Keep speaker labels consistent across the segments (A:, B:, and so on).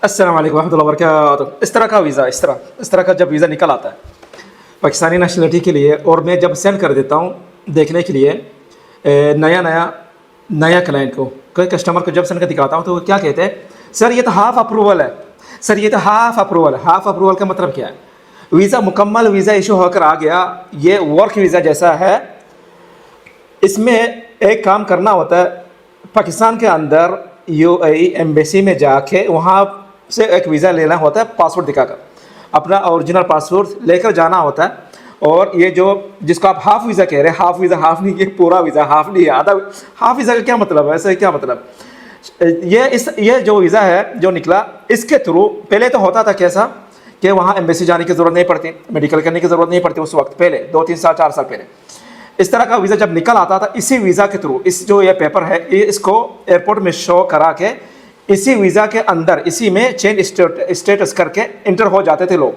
A: अस्सलाम वालेकुम रहमतुल्लाहि व बरकातुहू। इस तरह का वीज़ा, इस तरह का जब वीज़ा निकल आता है पाकिस्तानी नेशनलिटी के लिए, और मैं जब सेंड कर देता हूँ देखने के लिए नया क्लाइंट को, कोई कस्टमर को जब सेंड कर दिखाता हूँ तो वो क्या कहते हैं, सर ये तो हाफ़ अप्रूवल है, सर ये तो हाफ़ अप्रूवल। हाफ़ अप्रूवल का मतलब क्या है? वीज़ा मुकम्मल वीज़ा इशू होकर आ गया, ये वर्क वीज़ा जैसा है। इसमें एक काम करना होता है, पाकिस्तान के अंदर यूएई एम्बेसी में जाके वहाँ से एक वीज़ा लेना होता है, पासपोर्ट दिखाकर अपना ओरिजिनल पासपोर्ट लेकर जाना होता है। और ये जो जिसको आप हाफ़ वीज़ा कह रहे हैं, हाफ़ वीज़ा हाफ़ नहीं, ये पूरा वीज़ा, हाफ़ नहीं है आधा। हाफ़ वीज़ा का क्या मतलब है, ऐसे क्या मतलब? ये जो वीज़ा है जो निकला, इसके थ्रू पहले तो होता था कैसा कि वहाँ एम्बेसी जाने की ज़रूरत नहीं पड़ती, मेडिकल करने की ज़रूरत नहीं पड़ती उस वक्त, पहले 2-3 साल 4 साल पहले इस तरह का वीज़ा जब निकल आता था, इसी वीज़ा के थ्रू, इस जो ये पेपर है ये इसको एयरपोर्ट में शो करा के इसी वीज़ा के अंदर, इसी में चेंज स्टेटस करके इंटर हो जाते थे लोग,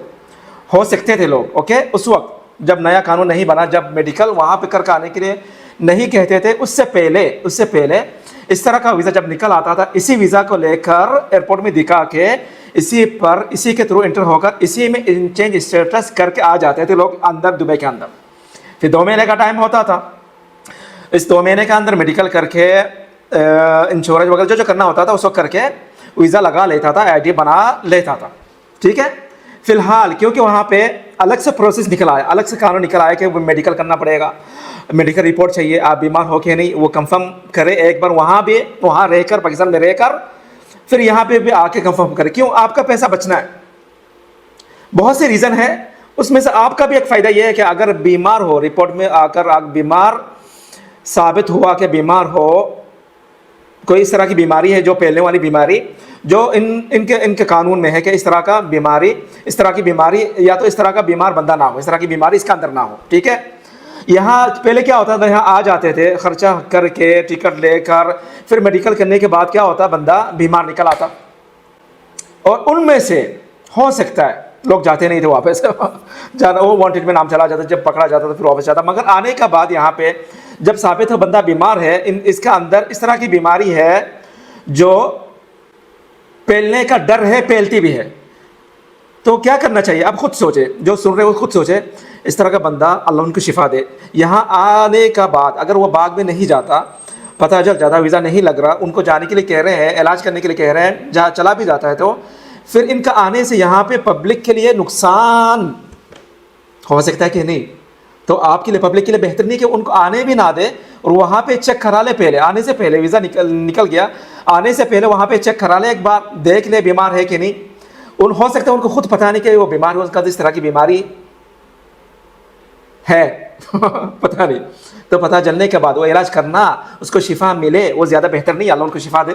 A: हो सकते थे लोग। ओके, उस वक्त जब नया कानून नहीं बना, जब मेडिकल वहाँ पे करके आने के लिए नहीं कहते थे, उससे पहले इस तरह का वीज़ा जब निकल आता था, इसी वीज़ा को लेकर एयरपोर्ट में दिखा के इसी के थ्रू इंटर होकर इसी में चेंज स्टेटस करके आ जाते थे लोग अंदर, दुबई के अंदर। फिर 2 महीने का टाइम होता था, इस 2 महीने के अंदर मेडिकल करके इंश्योरेंस वगैरह जो करना होता था उसको करके वीज़ा लगा लेता था, आईडी बना लेता था। ठीक है, फिलहाल क्योंकि वहाँ पे अलग से प्रोसेस निकल आया, अलग से कानून निकल आया कि वो मेडिकल करना पड़ेगा, मेडिकल रिपोर्ट चाहिए, आप बीमार हो के नहीं वो कंफर्म करें एक बार, वहाँ रहकर, पाकिस्तान में रहकर फिर यहाँ पे भी आके कंफर्म करें। क्यों? आपका पैसा बचना है, बहुत से रीज़न है, उसमें से आपका भी एक फ़ायदा यह है कि अगर बीमार हो, रिपोर्ट में आकर आप बीमार साबित हुआ कि बीमार हो, कोई इस तरह की बीमारी है जो फैलने वाली बीमारी जो इनके कानून में है कि इस तरह की बीमारी या तो इस तरह का बीमार बंदा ना हो, इस तरह की बीमारी इसके अंदर ना हो। ठीक है, यहाँ पहले क्या होता था, यहाँ आ जाते थे खर्चा करके टिकट लेकर, फिर मेडिकल करने के बाद क्या होता, बंदा बीमार निकल आता, और उनमें से हो सकता है लोग जाते नहीं थे वापस जाना, वो वांटेड में नाम चला जाता, जब पकड़ा जाता था फिर वापस जाता। मगर आने के बाद यहाँ पे जब साबित हो बंदा बीमार है, इसका अंदर इस तरह की बीमारी है जो फैलने का डर है, फैलती भी है, तो क्या करना चाहिए? आप खुद सोचे, जो सुन रहे हो खुद सोचे, इस तरह का बंदा अल्लाह उनको शिफा दे। यहाँ आने का बाद अगर वो बाग में नहीं जाता, पता चल जाता वीज़ा नहीं लग रहा, उनको जाने के लिए कह रहे हैं, इलाज करने के लिए कह रहे हैं, जहाँ चला भी जाता है तो फिर इनका आने से यहाँ पे पब्लिक के लिए नुकसान हो सकता है कि नहीं? तो आपके लिए, पब्लिक के लिए बेहतर नहीं कि उनको आने भी ना दे, और वहाँ पे चेक करा ले पहले, आने से पहले वीज़ा निकल गया, आने से पहले वहाँ पे चेक करा ले, एक बार देख ले बीमार है कि नहीं। हो सकता है उनको खुद पता नहीं कि वो बीमार है, उसका इस तरह की बीमारी है पता नहीं, तो पता चलने के बाद वो इलाज करना, उसको शिफा मिले, वो ज़्यादा बेहतर नहीं, अल्लाह उनको शिफा दे।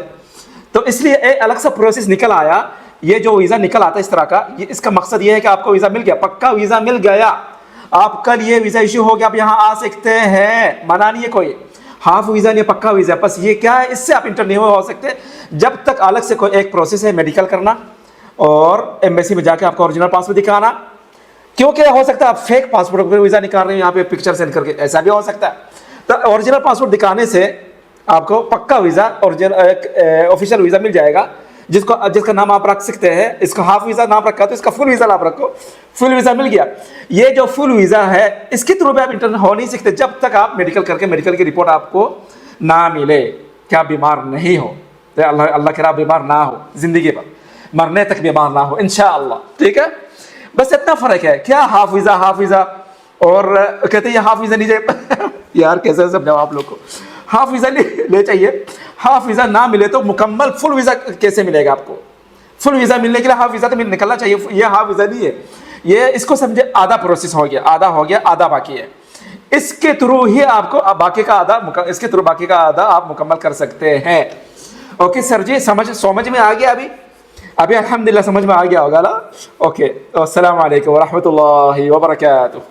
A: तो इसलिए एक अलग सा प्रोसेस निकल आया, ये जो वीज़ा निकल आता है इस तरह का, इसका मकसद ये है कि आपको वीज़ा मिल गया, पक्का वीज़ा मिल गया, आपका लिए वीज़ा इश्यू हो गया, आप यहाँ आ सकते हैं, मना नहीं है कोई, हाफ वीज़ा नहीं, पक्का वीज़ा। बस ये क्या है, इससे आप इंटर नहीं हो सकते जब तक अलग से कोई एक प्रोसेस है मेडिकल करना और एम्बेसी में जाके आपका ओरिजिनल पासपोर्ट दिखाना। क्योंकि हो सकता है आप फेक पासपोर्ट पर वीज़ा निकाल रहे हैं, यहाँ पे पिक्चर सेंड करके, ऐसा भी हो सकता है। तो ओरिजिनल पासपोर्ट दिखाने से आपको पक्का वीज़ा, ओरिजिनल ऑफिशियल वीज़ा मिल जाएगा, जिसका नाम आप रख सकते हैं। इसका हाफ वीज़ा नाम रखा तो इसका फुल वीज़ा आप रखो, फुल वीज़ा मिल गया। ये जो फुल वीज़ा है इसके थ्रू भी आप इंटर हो नहीं सकते जब तक आप मेडिकल की रिपोर्ट आपको ना मिले कि आप बीमार नहीं हो, तो अल्लाह करे आप बीमार ना हो, ज़िंदगी पर मरने तक बीमार ना हो इंशाअल्लाह। ठीक है, बस इतना फ़र्क है। क्या हाफ वीज़ा और कहते हैं हाफ वीज़ा नहीं जाए यार कैसे समझाओ आप लोग को, हाफ वीज़ा ले चाहिए, हाफ वीज़ा ना मिले तो मुकम्मल फुल वीज़ा कैसे मिलेगा आपको? फुल वीज़ा मिलने के लिए हाफ वीज़ा तो निकलना चाहिए, ये हाफ वीज़ा नहीं है, ये इसको समझे आधा प्रोसेस हो गया, आधा बाकी है। इसके थ्रू ही आपको बाकी का आधा आप मुकम्मल कर सकते हैं। ओके सर जी, समझ में आ गया? अभी अल्हम्दुलिल्लाह समझ में आ गया होगा ना? ओके, अस्सलाम वालेकुम व रहमतुल्लाहि व बरकातुहू।